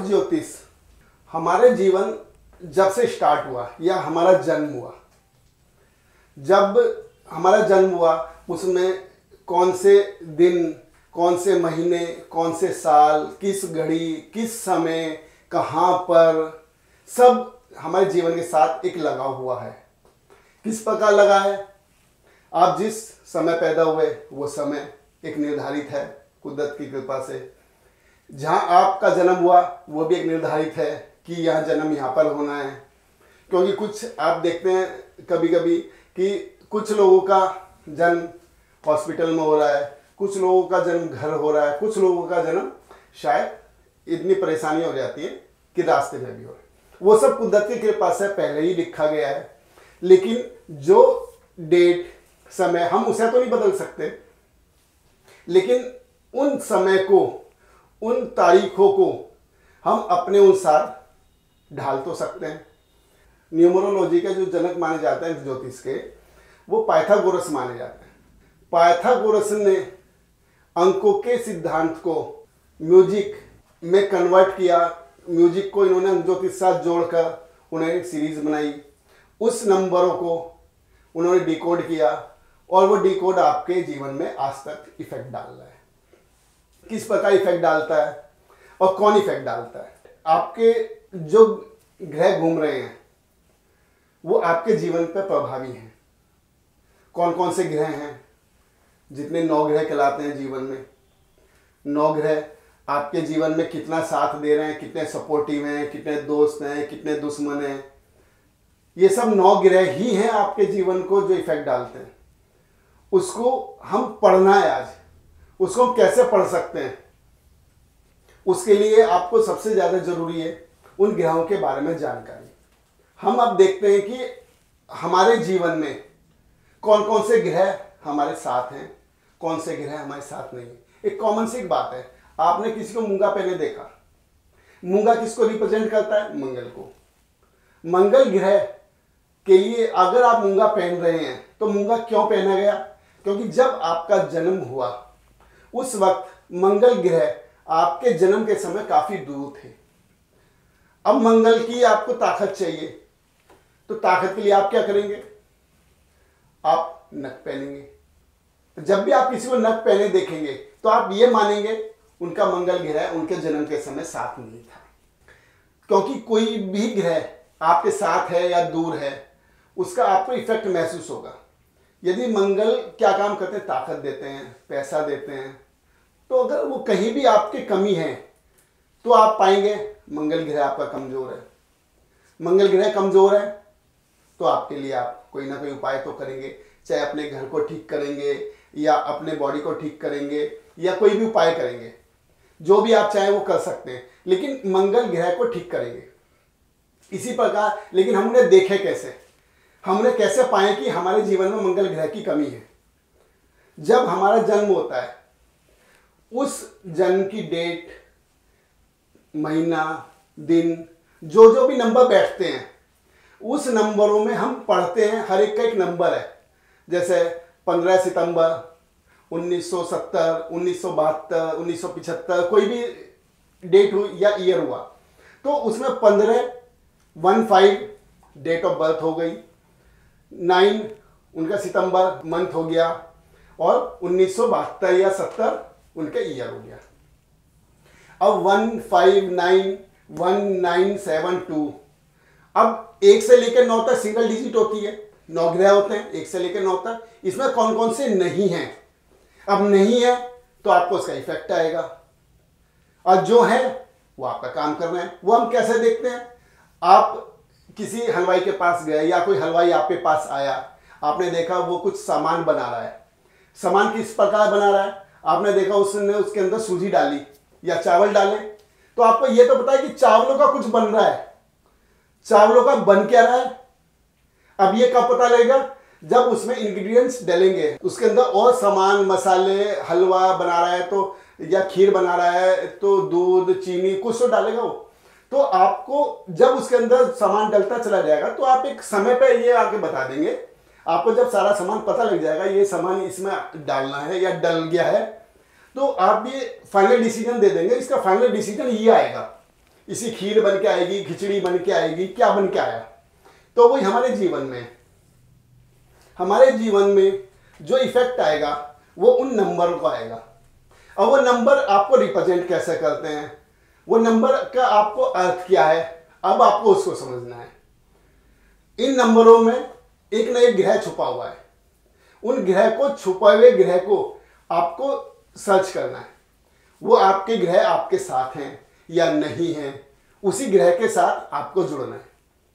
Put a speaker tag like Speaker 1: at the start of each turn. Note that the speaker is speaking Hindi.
Speaker 1: ज्योतिष हमारे जीवन जब से स्टार्ट हुआ या हमारा जन्म हुआ, जब हमारा जन्म हुआ उसमें कौन से दिन, कौन से महीने, कौन से साल, किस घड़ी, किस समय, कहाँ पर, सब हमारे जीवन के साथ एक लगाव हुआ है। किस प्रकार लगा है? आप जिस समय पैदा हुए वो समय एक निर्धारित है कुदरत की कृपा से। जहाँ आपका जन्म हुआ वो भी एक निर्धारित है कि यह जन्म यहाँ पर होना है। क्योंकि कुछ आप देखते हैं कभी कभी कि कुछ लोगों का जन्म हॉस्पिटल में हो रहा है, कुछ लोगों का जन्म घर हो रहा है, कुछ लोगों का जन्म शायद इतनी परेशानी हो जाती है कि रास्ते में भी हो रहा है। वो सब कुदरत की कृपा से पहले ही लिखा गया है। लेकिन जो डेट, समय हम उसे तो नहीं बदल सकते, लेकिन उन समय को, उन तारीखों को हम अपने अनुसार ढाल तो सकते हैं। न्यूमरोलॉजी के जो जनक माने जाते हैं ज्योतिष के, वो पाइथागोरस माने जाते हैं। पाइथागोरस ने अंकों के सिद्धांत को म्यूजिक में कन्वर्ट किया। म्यूजिक को इन्होंने ज्योतिष के साथ जोड़कर उन्होंने एक सीरीज बनाई। उस नंबरों को उन्होंने डिकोड किया और वो डिकोड आपके जीवन में आज तक इफेक्ट डाल रहा है। किस प्रकार इफेक्ट डालता है और कौन इफेक्ट डालता है? आपके जो ग्रह घूम रहे हैं वो आपके जीवन पर प्रभावी हैं। कौन कौन से ग्रह हैं? जितने 9 ग्रह कहलाते हैं जीवन में, 9 ग्रह आपके जीवन में कितना साथ दे रहे हैं, कितने सपोर्टिव हैं, कितने दोस्त हैं, कितने दुश्मन हैं, ये सब 9 ग्रह ही हैं आपके जीवन को जो इफेक्ट डालते हैं। उसको हम पढ़ना है आज। उसको हम कैसे पढ़ सकते हैं? उसके लिए आपको सबसे ज़्यादा जरूरी है उन ग्रहों के बारे में जानकारी। हम अब देखते हैं कि हमारे जीवन में कौन कौन से ग्रह हमारे साथ हैं, कौन से ग्रह हमारे साथ नहीं है। एक कॉमन सी बात है, आपने किसी को मूंगा पहने देखा। मूंगा किसको रिप्रेजेंट करता है? मंगल को। मंगल ग्रह के लिए अगर आप मूंगा पहन रहे हैं तो मूंगा क्यों पहना गया? क्योंकि जब आपका जन्म हुआ उस वक्त मंगल ग्रह आपके जन्म के समय काफी दूर थे। अब मंगल की आपको ताकत चाहिए, तो ताकत के लिए आप क्या करेंगे? आप नथ पहनेंगे। जब भी आप किसी को नथ पहने देखेंगे तो आप ये मानेंगे उनका मंगल ग्रह उनके जन्म के समय साथ नहीं था। क्योंकि कोई भी ग्रह आपके साथ है या दूर है, उसका आपको इफेक्ट महसूस होगा। यदि मंगल क्या काम करते हैं? ताकत देते हैं, पैसा देते हैं। तो अगर वो कहीं भी आपकी कमी है तो आप पाएंगे मंगल ग्रह आपका कमजोर है। मंगल ग्रह कमजोर है तो आपके लिए आप कोई ना कोई उपाय तो करेंगे, चाहे अपने घर को ठीक करेंगे या अपने बॉडी को ठीक करेंगे या कोई भी उपाय करेंगे। जो भी आप चाहें वो कर सकते हैं, लेकिन मंगल ग्रह को ठीक करेंगे। इसी प्रकार लेकिन हमने देखे कैसे, हमने कैसे पाए कि हमारे जीवन में मंगल ग्रह की कमी है? जब हमारा जन्म होता है उस जन्म की डेट, महीना, दिन, जो जो भी नंबर बैठते हैं उस नंबरों में हम पढ़ते हैं। हर एक का एक नंबर है। जैसे 15 सितंबर 1970, 1972, 1975, कोई भी डेट हुई या ईयर हुआ तो उसमें 15 डेट ऑफ बर्थ हो गई, 9 उनका सितंबर मंथ हो गया और 1972 या 70 उनका ईयर हो गया। अब 15911972, अब 1 से लेकर 9 तक सिंगल डिजिट होती है। 9 ग्रह होते हैं 1 से लेकर 9 तक। इसमें कौन कौन से नहीं हैं? अब नहीं है तो आपको उसका इफेक्ट आएगा, और जो है वो आपका काम कर रहे हैं। वो हम कैसे देखते हैं? आप किसी हलवाई के पास गए या कोई हलवाई आपके पास आया, आपने देखा वो कुछ सामान बना रहा है। सामान किस प्रकार बना रहा है? आपने देखा उसने उसके अंदर सूजी डाली या चावल डाले, तो आपको ये तो पता है कि चावलों का कुछ बन रहा है। चावलों का बन क्या रहा है? अब ये कब पता लगेगा? जब उसमें इंग्रेडिएंट्स डालेंगे, उसके अंदर और सामान, मसाले, हलवा बना रहा है तो या खीर बना रहा है तो दूध, चीनी कुछ तो डालेगा वो। तो आपको जब उसके अंदर सामान डलता चला जाएगा तो आप एक समय पे ये आके बता देंगे। आपको जब सारा सामान पता लग जाएगा ये सामान इसमें डालना है या डल गया है, तो आप ये फाइनल डिसीजन दे देंगे। इसका फाइनल डिसीजन ये आएगा इसी खीर बन के आएगी, खिचड़ी बन के आएगी, क्या बन के आया। तो वही हमारे जीवन में, हमारे जीवन में जो इफेक्ट आएगा वो उन नंबरों को आएगा। और वो नंबर आपको रिप्रेजेंट कैसे करते हैं, वो नंबर का आपको अर्थ क्या है, अब आपको उसको समझना है। इन नंबरों में एक ना एक ग्रह छुपा हुआ है। उन ग्रह को, छुपे हुए ग्रह को आपको सर्च करना है। वो आपके ग्रह आपके साथ हैं या नहीं हैं, उसी ग्रह के साथ आपको जुड़ना है।